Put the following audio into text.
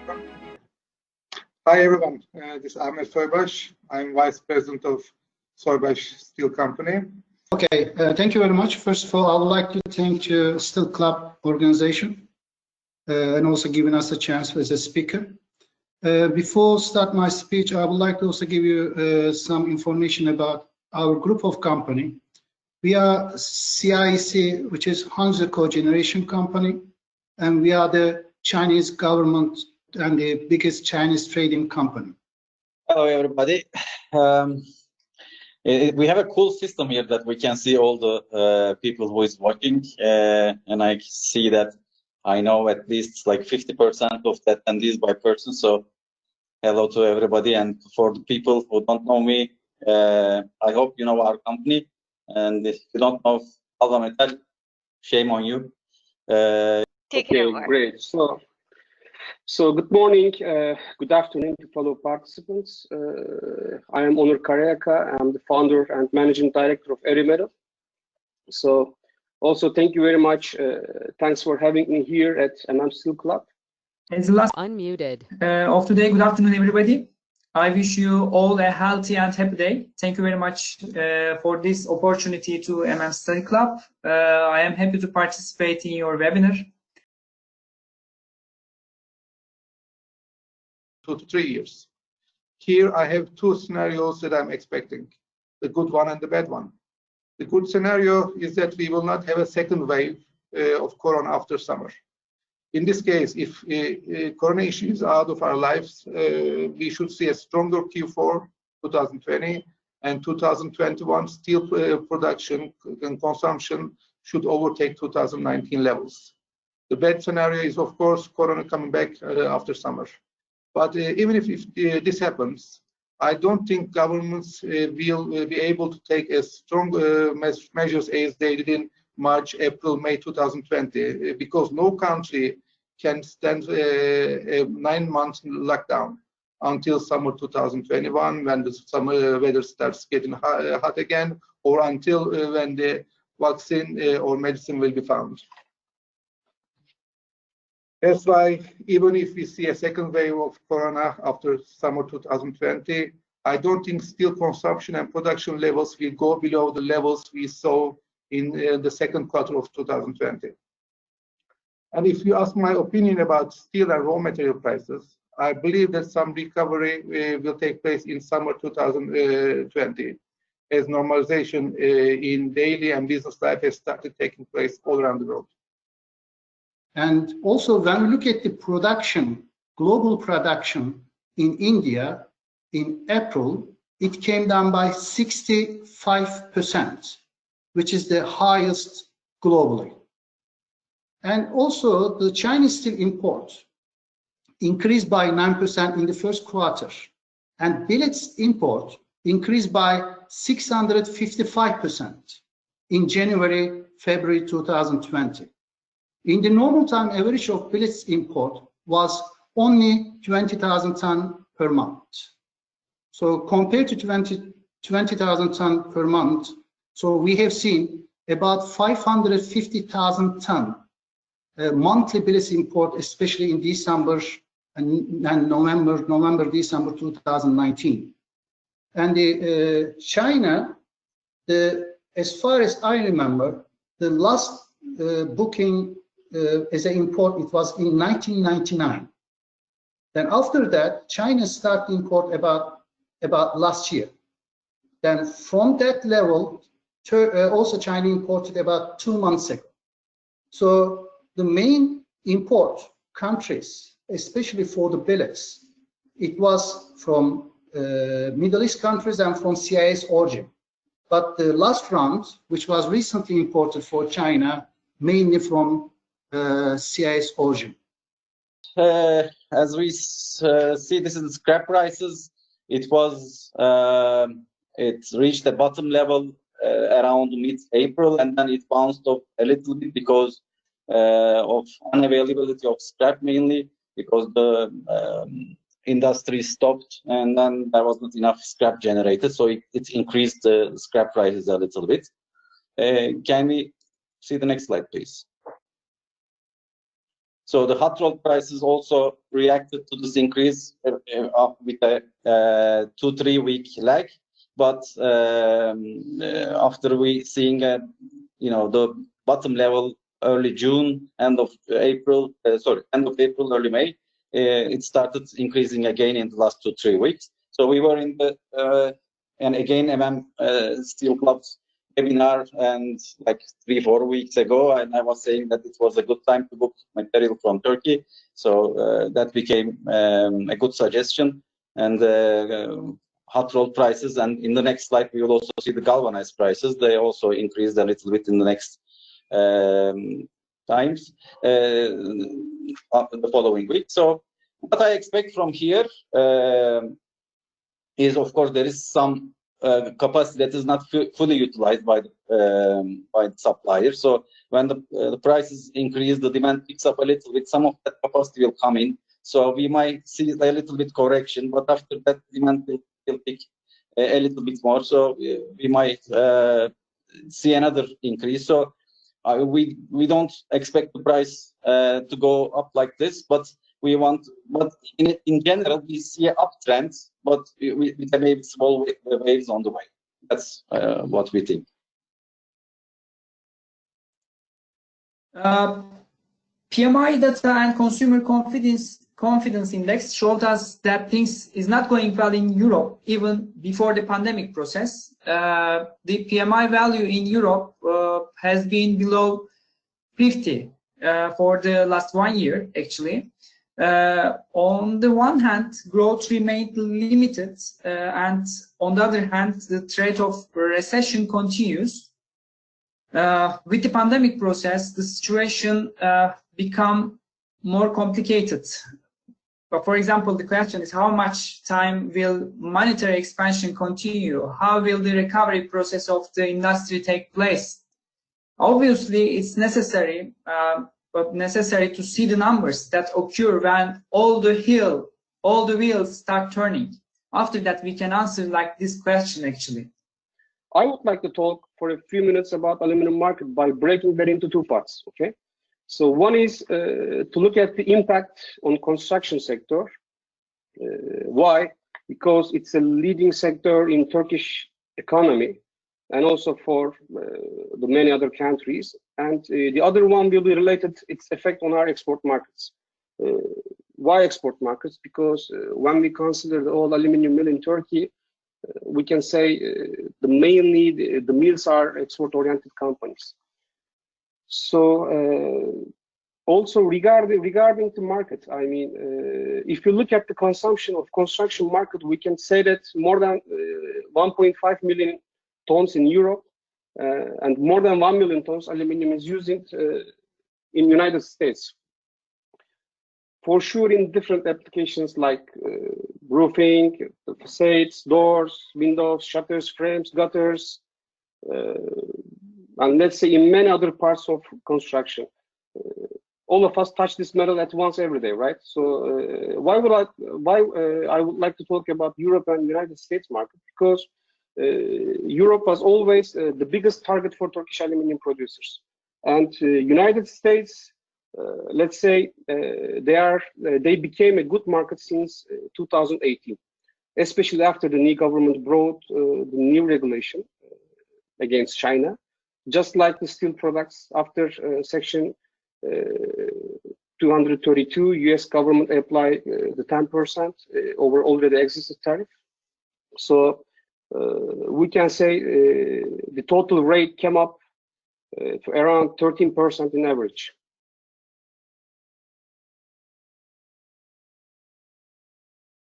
Hi everyone, this is Ahmet Soybaş. I'm Vice President of Soybaş Steel Company. Okay, thank you very much. First of all, I would like to thank the Steel Club organization and also giving us a chance as a speaker. Before start my speech, I would like to also give you some information about our group of company. We are CIEC, which is Hanzi Cogeneration Company, and we are the Chinese government and the biggest Chinese trading company. Hello, everybody. We have a cool system here that we can see all the people who is watching, and I see that I know at least like 50% of the attendees by person. So hello to everybody, and for the people who don't know me, I hope you know our company, and if you don't know Alva Metal, shame on you. Okay, great. So good morning, good afternoon to fellow participants. I am Onur Karayaka. I'm the founder and managing director of Erimetal. So also thank you very much. Thanks for having me here at MMSteelClub. As the last Unmuted. Of today, good afternoon, everybody. I wish you all a healthy and happy day. Thank you very much for this opportunity to MMSteelClub. I am happy to participate in your webinar. 2 to 3 years. Here I have two scenarios that I'm expecting, the good one and the bad one. The good scenario is that we will not have a second wave of Corona after summer. In this case, if Corona issue is out of our lives, we should see a stronger Q4 2020 and 2021 steel production and consumption should overtake 2019 levels. The bad scenario is, of course, Corona coming back after summer. But even if this happens, I don't think governments will be able to take as strong measures as they did in March, April, May 2020, because no country can stand a 9 months lockdown until summer 2021, when the summer weather starts getting hot again, or until when the vaccine or medicine will be found. That's why even if we see a second wave of Corona after summer 2020, I don't think steel consumption and production levels will go below the levels we saw in the second quarter of 2020. And if you ask my opinion about steel and raw material prices, I believe that some recovery will take place in summer 2020 as normalization in daily and business life has started taking place all around the world. And also, when we look at the production, global production in India in April, it came down by 65%, which is the highest globally. And also, the Chinese steel import increased by 9% in the first quarter, and billets import increased by 655% in January, February 2020. In the normal time, average of billets import was only 20,000 tons per month. So compared to 20,000 tons per month, so we have seen about 550,000 tons monthly billets import, especially in December and November, December 2019. And China, as far as I remember, the last booking as an import, it was in 1999. Then after that, China started import about last year. Then from that level, also China imported about 2 months ago. So the main import countries, especially for the billets, it was from Middle East countries and from CIS origin. But the last round, which was recently imported for China, mainly from CIS origin. As we see, this is the scrap prices. It was it reached the bottom level around mid-April, and then it bounced up a little bit because of unavailability of scrap, mainly because the industry stopped, and then there was not enough scrap generated, so it increased the scrap prices a little bit. Can we see the next slide, please? So the hot roll prices also reacted to this increase with a 2-3 week lag. But after we seeing the bottom level early June, end of April, early May, it started increasing again in the last 2-3 weeks. So we were in the and again MMSteelClub's webinar, and like 3-4 weeks ago, and I was saying that it was a good time to book material from Turkey. So that became a good suggestion. And hot roll prices, and in the next slide we will also see the galvanized prices. They also increased a little bit in the next times the following week. So what I expect from here is, of course, there is some capacity that is not fully utilized by the supplier. So when the prices increase, the demand picks up a little bit. Some of that capacity will come in. So we might see a little bit correction, but after that, demand will pick a little bit more. So we might see another increase. So we don't expect the price to go up like this, but in general we see an uptrend, but with maybe small waves on the way. That's what we think. PMI data and consumer confidence index showed us that things is not going well in Europe even before the pandemic process. The PMI value in Europe has been below 50 for the last 1 year, actually. On the one hand, growth remained limited, and on the other hand, the threat of recession continues. With the pandemic process, the situation become more complicated. But for example, the question is, how much time will monetary expansion continue? How will the recovery process of the industry take place? Obviously, it's necessary, but necessary to see the numbers that occur when all the wheels start turning. After that, we can answer like this question, actually. I would like to talk for a few minutes about aluminum market by breaking that into two parts, okay? So one is to look at the impact on construction sector. Why? Because it's a leading sector in Turkish economy and also for the many other countries. And the other one will be related, its effect on our export markets. Why export markets? Because when we consider the whole aluminum mill in Turkey, we can say mainly the mills are export-oriented companies. So also regarding the market, I mean, if you look at the consumption of construction market, we can say that more than 1.5 million tons in Europe and more than 1 million tons aluminum is used in United States. For sure, in different applications like roofing, facades, doors, windows, shutters, frames, gutters, and let's say in many other parts of construction. All of us touch this metal at once every day, right? So why I would like to talk about Europe and United States market, because Europe was always the biggest target for Turkish aluminum producers, and United States, let's say they became a good market since 2018, especially after the new government brought the new regulation against China, just like the steel products. After Section 232, US government applied the 10% over already existing tariff. So we can say the total rate came up to around 13% in average.